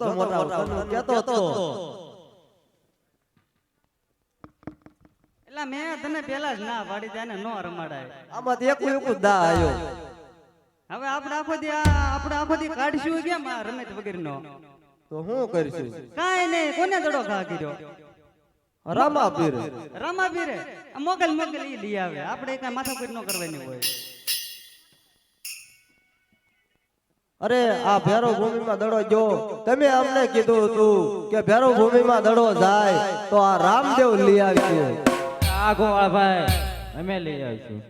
જોતો મોટા તને કેતો હતો એટલે મેં તને પેલા જ ના પાડી તેને નો રમાડાય આમાંથી એક દા આયો હવે આપણે આખો દી કાઢશું કેમ આ રમત વગરનો તો હું કરશું કાઈ નહીં કોને દડો ઘા કર્યો રામા પીરે મોગલ ઈ લઈ આવે આપણે કઈ માથાકૂટ ન કરવાની હોય અરે આ ભેરો ભૂમિમાં દડો જો તમે અમને કીધું હતું કે ભેરો ભૂમિમાં દડો જાય તો આ રામદેવ લઈ આવશે આગો ભાઈ અમે લઈ આવીશું